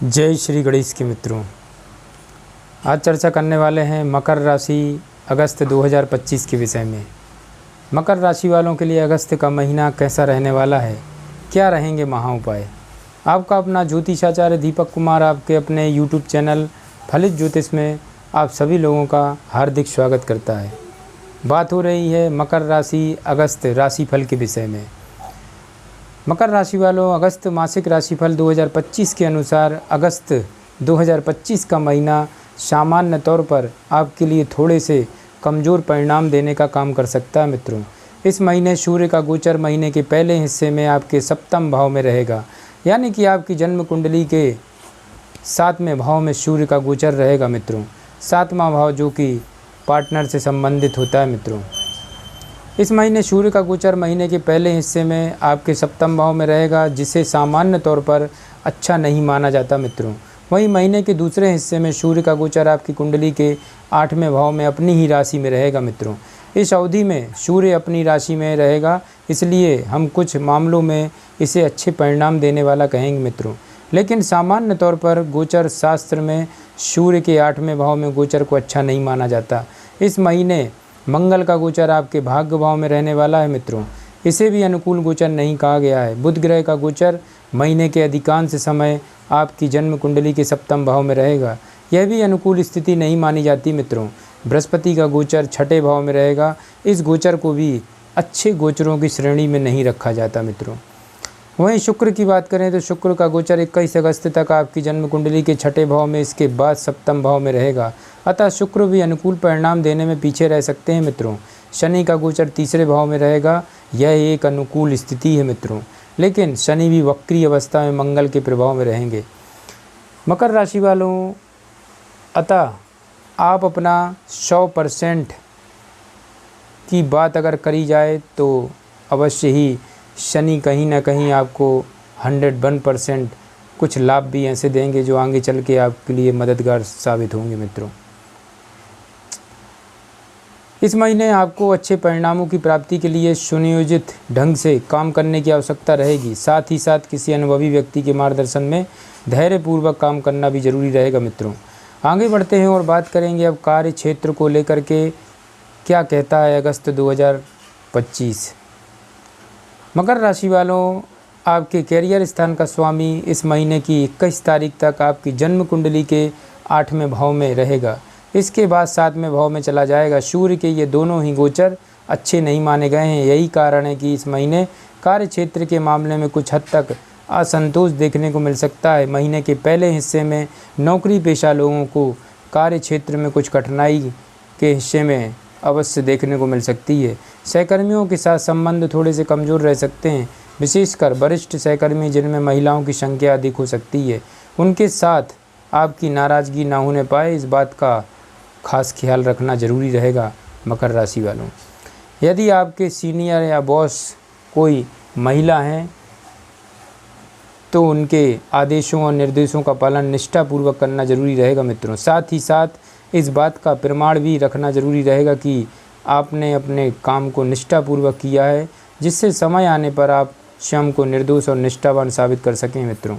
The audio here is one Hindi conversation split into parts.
जय श्री गणेश के मित्रों, आज चर्चा करने वाले हैं मकर राशि अगस्त 2025 के विषय में। मकर राशि वालों के लिए अगस्त का महीना कैसा रहने वाला है, क्या रहेंगे महाउपाय। आपका अपना ज्योतिषाचार्य दीपक कुमार आपके अपने YouTube चैनल फलित ज्योतिष में आप सभी लोगों का हार्दिक स्वागत करता है। बात हो रही है मकर राशि अगस्त राशिफल के विषय में। मकर राशि वालों, अगस्त मासिक राशिफल 2025 के अनुसार अगस्त 2025 का महीना सामान्य तौर पर आपके लिए थोड़े से कमज़ोर परिणाम देने का काम कर सकता है मित्रों। इस महीने सूर्य का गोचर महीने के पहले हिस्से में आपके सप्तम भाव में रहेगा, यानी कि आपकी जन्म कुंडली के 7वें भाव में सूर्य का गोचर रहेगा मित्रों। 7वां भाव जो कि पार्टनर से संबंधित होता है मित्रों। इस महीने सूर्य का गोचर महीने के पहले हिस्से में आपके सप्तम भाव में रहेगा, जिसे सामान्य तौर पर अच्छा नहीं माना जाता मित्रों। वहीं महीने के दूसरे हिस्से में सूर्य का गोचर आपकी कुंडली के 8वें भाव में अपनी ही राशि में रहेगा मित्रों। इस अवधि में सूर्य अपनी राशि में रहेगा, इसलिए हम कुछ मामलों में इसे अच्छे परिणाम देने वाला कहेंगे मित्रों। लेकिन सामान्य तौर पर गोचर शास्त्र में सूर्य के 8वें भाव में गोचर को अच्छा नहीं माना जाता। इस महीने मंगल का गोचर आपके भाग्य भाव में रहने वाला है मित्रों। इसे भी अनुकूल गोचर नहीं कहा गया है। बुध ग्रह का गोचर महीने के अधिकांश समय आपकी जन्म कुंडली के सप्तम भाव में रहेगा, यह भी अनुकूल स्थिति नहीं मानी जाती मित्रों। बृहस्पति का गोचर 6ठे भाव में रहेगा। इस गोचर को भी अच्छे गोचरों की श्रेणी में नहीं रखा जाता मित्रों। वहीं शुक्र की बात करें तो शुक्र का गोचर 21 अगस्त तक आपकी जन्म कुंडली के 6ठे भाव में, इसके बाद सप्तम भाव में रहेगा। अतः शुक्र भी अनुकूल परिणाम देने में पीछे रह सकते हैं मित्रों। शनि का गोचर 3रे भाव में रहेगा, यह एक अनुकूल स्थिति है मित्रों। लेकिन शनि भी वक्री अवस्था में मंगल के प्रभाव में रहेंगे। मकर राशि वालों, अतः आप अपना 100% की बात अगर करी जाए तो अवश्य ही शनि कहीं ना कहीं आपको 101% कुछ लाभ भी ऐसे देंगे जो आगे चल के आपके लिए मददगार साबित होंगे मित्रों। इस महीने आपको अच्छे परिणामों की प्राप्ति के लिए सुनियोजित ढंग से काम करने की आवश्यकता रहेगी। साथ ही साथ किसी अनुभवी व्यक्ति के मार्गदर्शन में धैर्यपूर्वक काम करना भी जरूरी रहेगा मित्रों। आगे बढ़ते हैं और बात करेंगे अब कार्य क्षेत्र को लेकर के क्या कहता है अगस्त 2025। मकर राशि वालों, आपके कैरियर स्थान का स्वामी इस महीने की 21 तारीख तक आपकी जन्म कुंडली के 8वें भाव में रहेगा। इसके बाद 7वें भाव में चला जाएगा। सूर्य के ये दोनों ही गोचर अच्छे नहीं माने गए हैं। यही कारण है कि इस महीने कार्य क्षेत्र के मामले में कुछ हद तक असंतोष देखने को मिल सकता है। महीने के पहले हिस्से में नौकरी पेशा लोगों को कार्य क्षेत्र में कुछ कठिनाई के हिस्से में अवश्य देखने को मिल सकती है। सहकर्मियों के साथ संबंध थोड़े से कमज़ोर रह सकते हैं, विशेषकर वरिष्ठ सहकर्मी जिनमें महिलाओं की संख्या अधिक हो सकती है। उनके साथ आपकी नाराज़गी ना होने पाए, इस बात का खास ख्याल रखना जरूरी रहेगा मकर राशि वालों। यदि आपके सीनियर या बॉस कोई महिला हैं तो उनके आदेशों और निर्देशों का पालन निष्ठापूर्वक करना जरूरी रहेगा मित्रों। साथ ही साथ इस बात का प्रमाण भी रखना जरूरी रहेगा कि आपने अपने काम को निष्ठापूर्वक किया है, जिससे समय आने पर आप स्वयं को निर्दोष और निष्ठावान साबित कर सकें मित्रों।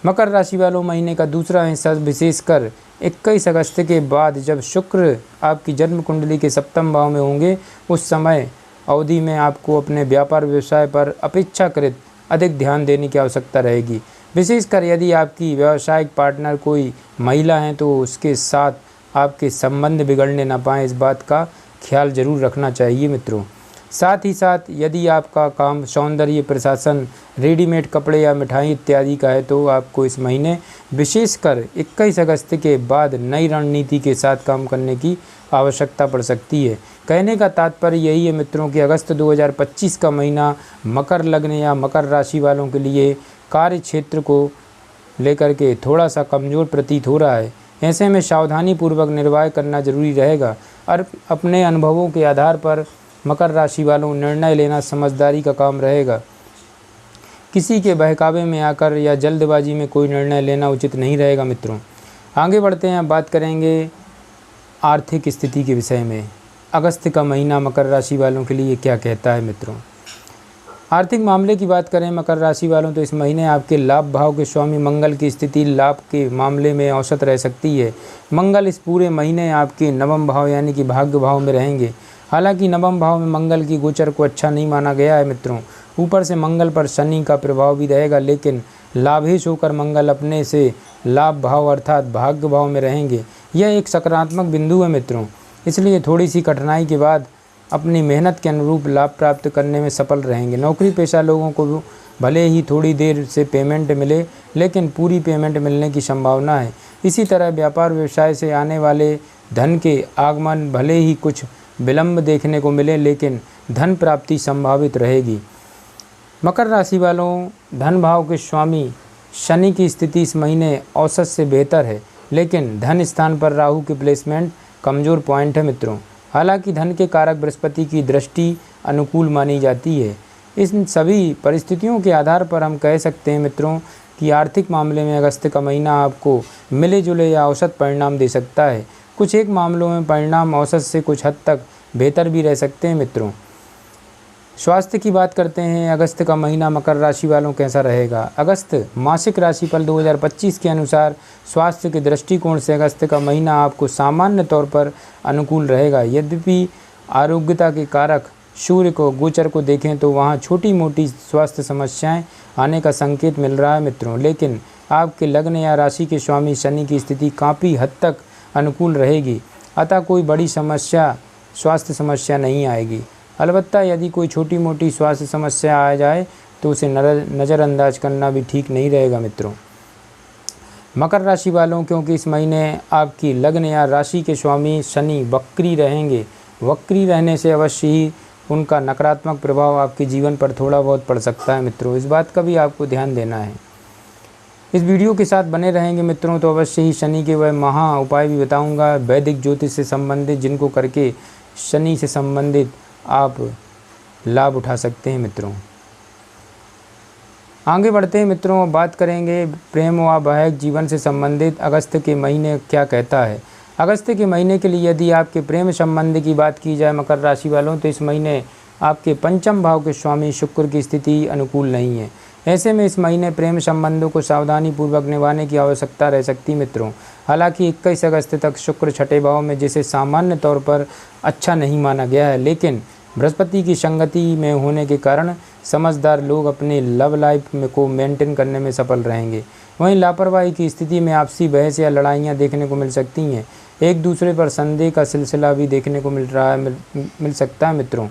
मकर राशि वालों, महीने का दूसरा हिस्सा विशेषकर 21 अगस्त के बाद जब शुक्र आपकी जन्म कुंडली के सप्तम भाव में होंगे, उस समय अवधि में आपको अपने व्यापार व्यवसाय पर अपेक्षाकृत अधिक ध्यान देने की आवश्यकता रहेगी। विशेषकर यदि आपकी व्यावसायिक पार्टनर कोई महिला है तो उसके साथ आपके संबंध बिगड़ने ना पाएँ, इस बात का ख्याल जरूर रखना चाहिए मित्रों। साथ ही साथ यदि आपका काम सौंदर्य प्रशासन, रेडीमेड कपड़े या मिठाई इत्यादि का है तो आपको इस महीने विशेषकर 21 अगस्त के बाद नई रणनीति के साथ काम करने की आवश्यकता पड़ सकती है। कहने का तात्पर्य यही है मित्रों कि अगस्त 2025 का महीना मकर लग्न या मकर राशि वालों के लिए कार्य क्षेत्र को लेकर के थोड़ा सा कमज़ोर प्रतीत हो रहा है। ऐसे में सावधानी पूर्वक निर्वाह करना जरूरी रहेगा और अपने अनुभवों के आधार पर मकर राशि वालों निर्णय लेना समझदारी का काम रहेगा। किसी के बहकावे में आकर या जल्दबाजी में कोई निर्णय लेना उचित नहीं रहेगा मित्रों। आगे बढ़ते हैं, बात करेंगे आर्थिक स्थिति के विषय में। अगस्त का महीना मकर राशि वालों के लिए क्या कहता है मित्रों। आर्थिक मामले की बात करें मकर राशि वालों, तो इस महीने आपके लाभ भाव के स्वामी मंगल की स्थिति लाभ के मामले में औसत रह सकती है। मंगल इस पूरे महीने आपके नवम भाव यानी कि भाग्य भाव में रहेंगे। हालांकि नवम भाव में मंगल की गोचर को अच्छा नहीं माना गया है मित्रों। ऊपर से मंगल पर शनि का प्रभाव भी रहेगा, लेकिन लाभेश होकर मंगल अपने से लाभ भाव अर्थात भाग्य भाव में रहेंगे। यह एक सकारात्मक बिंदु है मित्रों, इसलिए थोड़ी सी कठिनाई के बाद अपनी मेहनत के अनुरूप लाभ प्राप्त करने में सफल रहेंगे। नौकरी पेशा लोगों को भले ही थोड़ी देर से पेमेंट मिले, लेकिन पूरी पेमेंट मिलने की संभावना है। इसी तरह व्यापार व्यवसाय से आने वाले धन के आगमन भले ही कुछ विलंब देखने को मिले, लेकिन धन प्राप्ति संभावित रहेगी। मकर राशि वालों, धन भाव के स्वामी शनि की स्थिति इस महीने औसत से बेहतर है, लेकिन धन स्थान पर राहु की प्लेसमेंट कमज़ोर पॉइंट है मित्रों। हालांकि धन के कारक बृहस्पति की दृष्टि अनुकूल मानी जाती है। इन सभी परिस्थितियों के आधार पर हम कह सकते हैं मित्रों कि आर्थिक मामले में अगस्त का महीना आपको मिले जुले या औसत परिणाम दे सकता है। कुछ एक मामलों में परिणाम औसत से कुछ हद तक बेहतर भी रह सकते हैं मित्रों। स्वास्थ्य की बात करते हैं, अगस्त का महीना मकर राशि वालों कैसा रहेगा। अगस्त मासिक राशिफल 2025 के अनुसार स्वास्थ्य के दृष्टिकोण से अगस्त का महीना आपको सामान्य तौर पर अनुकूल रहेगा। यद्यपि आरोग्यता के कारक सूर्य को गोचर को देखें तो वहाँ छोटी मोटी स्वास्थ्य समस्याएं आने का संकेत मिल रहा है मित्रों, लेकिन आपके लग्न या राशि के स्वामी शनि की स्थिति काफ़ी हद तक अनुकूल रहेगी, अतः कोई बड़ी स्वास्थ्य समस्या नहीं आएगी। अलबत्ता यदि कोई छोटी मोटी स्वास्थ्य समस्या आ जाए तो उसे नज़रअंदाज करना भी ठीक नहीं रहेगा मित्रों। मकर राशि वालों, क्योंकि इस महीने आपकी लग्न या राशि के स्वामी शनि वक्री रहेंगे, वक्री रहने से अवश्य ही उनका नकारात्मक प्रभाव आपके जीवन पर थोड़ा बहुत पड़ सकता है मित्रों। इस बात का भी आपको ध्यान देना है। इस वीडियो के साथ बने रहेंगे मित्रों तो अवश्य ही शनि के वह महा उपाय भी बताऊंगा वैदिक ज्योतिष से संबंधित, जिनको करके शनि से संबंधित आप लाभ उठा सकते हैं मित्रों। आगे बढ़ते हैं मित्रों, बात करेंगे प्रेम व वैवाहिक जीवन से संबंधित अगस्त के महीने क्या कहता है। अगस्त के महीने के लिए यदि आपके प्रेम संबंध की बात की जाए मकर राशि वालों, तो इस महीने आपके पंचम भाव के स्वामी शुक्र की स्थिति अनुकूल नहीं है। ऐसे में इस महीने प्रेम संबंधों को सावधानी पूर्वक निभाने की आवश्यकता रह सकती मित्रों। हालांकि 21 अगस्त तक शुक्र छठे भाव में, जिसे सामान्य तौर पर अच्छा नहीं माना गया है, लेकिन बृहस्पति की संगति में होने के कारण समझदार लोग अपने लव लाइफ में को मेंटेन करने में सफल रहेंगे। वहीं लापरवाही की स्थिति में आपसी बहस या लड़ाइयाँ देखने को मिल सकती हैं। एक दूसरे पर संदेह का सिलसिला भी देखने को मिल सकता है मित्रों।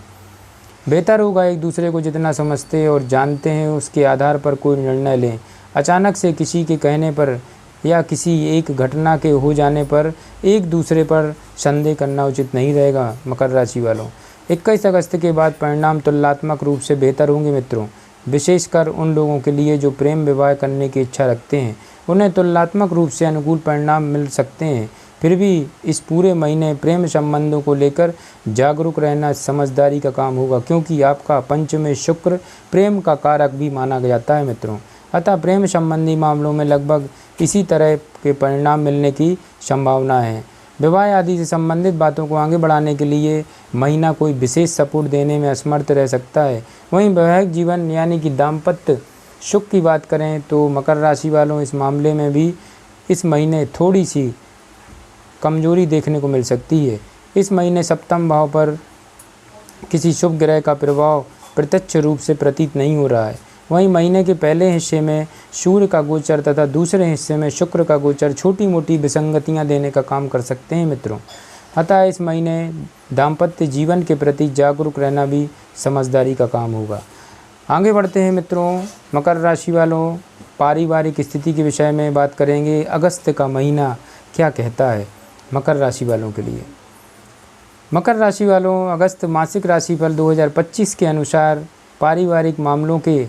बेहतर होगा एक दूसरे को जितना समझते और जानते हैं उसके आधार पर कोई निर्णय लें। अचानक से किसी के कहने पर या किसी एक घटना के हो जाने पर एक दूसरे पर संदेह करना उचित नहीं रहेगा मकर राशि वालों। 21 अगस्त के बाद परिणाम तुलनात्मक रूप से बेहतर होंगे मित्रों, विशेषकर उन लोगों के लिए जो प्रेम विवाह करने की इच्छा रखते हैं। उन्हें तुलनात्मक रूप से अनुकूल परिणाम मिल सकते हैं। फिर भी इस पूरे महीने प्रेम संबंधों को लेकर जागरूक रहना समझदारी का काम होगा, क्योंकि आपका पंचम शुक्र प्रेम का कारक भी माना जाता है मित्रों। अतः प्रेम संबंधी मामलों में लगभग इसी तरह के परिणाम मिलने की संभावना है। विवाह आदि से संबंधित बातों को आगे बढ़ाने के लिए महीना कोई विशेष सपोर्ट देने में असमर्थ रह सकता है। वहीं वैवाहिक जीवन यानी कि दाम्पत्य सुख की बात करें तो मकर राशि वालों, इस मामले में भी इस महीने थोड़ी सी कमजोरी देखने को मिल सकती है। इस महीने सप्तम भाव पर किसी शुभ ग्रह का प्रभाव प्रत्यक्ष रूप से प्रतीत नहीं हो रहा है। वहीं महीने के पहले हिस्से में सूर्य का गोचर तथा दूसरे हिस्से में शुक्र का गोचर छोटी मोटी विसंगतियां देने का काम कर सकते हैं मित्रों। अतः इस महीने दाम्पत्य जीवन के प्रति जागरूक रहना भी समझदारी का काम होगा। आगे बढ़ते हैं मित्रों, मकर राशि वालों, पारिवारिक स्थिति के विषय में बात करेंगे। अगस्त का महीना क्या कहता है मकर राशि वालों के लिए। मकर राशि वालों, अगस्त मासिक राशिफल 2025 के अनुसार पारिवारिक मामलों के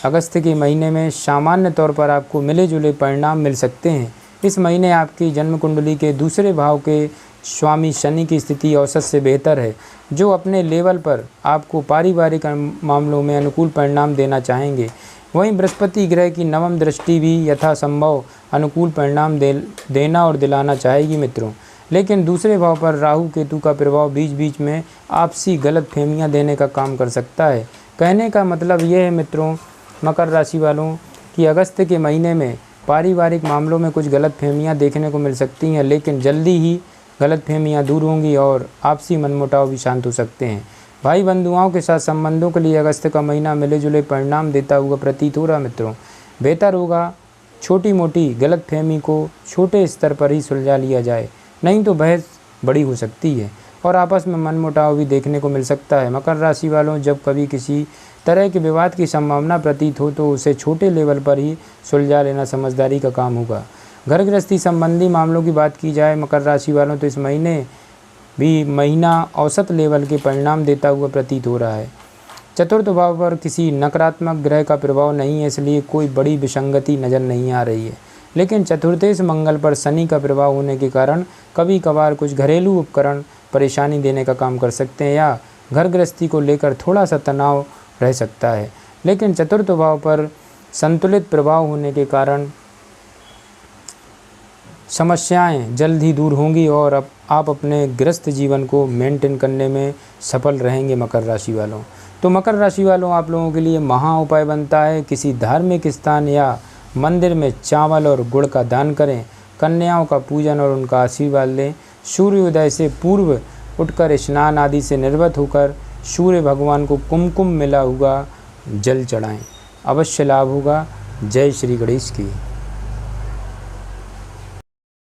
अगस्त के महीने में सामान्य तौर पर आपको मिले जुले परिणाम मिल सकते हैं। इस महीने आपकी जन्म कुंडली के दूसरे भाव के स्वामी शनि की स्थिति औसत से बेहतर है, जो अपने लेवल पर आपको पारिवारिक मामलों में अनुकूल परिणाम देना चाहेंगे। वहीं बृहस्पति ग्रह की नवम दृष्टि भी यथासंभव अनुकूल परिणाम देना और दिलाना चाहेगी मित्रों। लेकिन दूसरे भाव पर राहु केतु का प्रभाव बीच बीच में आपसी गलत फहमियाँ देने का काम कर सकता है। कहने का मतलब ये है मित्रों, मकर राशि वालों, कि अगस्त के महीने में पारिवारिक मामलों में कुछ गलतफहमियां देखने को मिल सकती हैं, लेकिन जल्दी ही गलतफहमियां दूर होंगी और आपसी मनमुटाव भी शांत हो सकते हैं। भाई बंधुओं के साथ संबंधों के लिए अगस्त का महीना मिले जुले परिणाम देता हुआ प्रतीत हो रहा मित्रों। बेहतर होगा छोटी मोटी गलतफहमी को छोटे स्तर पर ही सुलझा लिया जाए, नहीं तो बहस बड़ी हो सकती है और आपस में मनमुटाव भी देखने को मिल सकता है। मकर राशि वालों, जब कभी किसी तरह के विवाद की संभावना प्रतीत हो तो उसे छोटे लेवल पर ही सुलझा लेना समझदारी का काम होगा। घर गृहस्थी संबंधी मामलों की बात की जाए मकर राशि वालों, तो इस महीने भी महीना औसत लेवल के परिणाम देता हुआ प्रतीत हो रहा है। चतुर्थ भाव पर किसी नकारात्मक ग्रह का प्रभाव नहीं है, इसलिए कोई बड़ी विसंगति नज़र नहीं आ रही है। लेकिन चतुर्थेश मंगल पर शनि का प्रभाव होने के कारण कभी कभार कुछ घरेलू उपकरण परेशानी देने का काम कर सकते हैं या घर गृहस्थी को लेकर थोड़ा सा तनाव रह सकता है। लेकिन चतुर्थ भाव पर संतुलित प्रभाव होने के कारण समस्याएं जल्द ही दूर होंगी और अब आप अपने गृहस्थ जीवन को मेंटेन करने में सफल रहेंगे मकर राशि वालों। तो मकर राशि वालों, आप लोगों के लिए महा उपाय बनता है किसी धार्मिक स्थान या मंदिर में चावल और गुड़ का दान करें, कन्याओं का पूजन और उनका आशीर्वाद लें, सूर्योदय से पूर्व उठकर स्नान आदि से निर्वृत्त होकर सूर्य भगवान को कुमकुम मिला हुआ जल चढ़ाएं, अवश्य लाभ होगा। जय श्री गणेश की।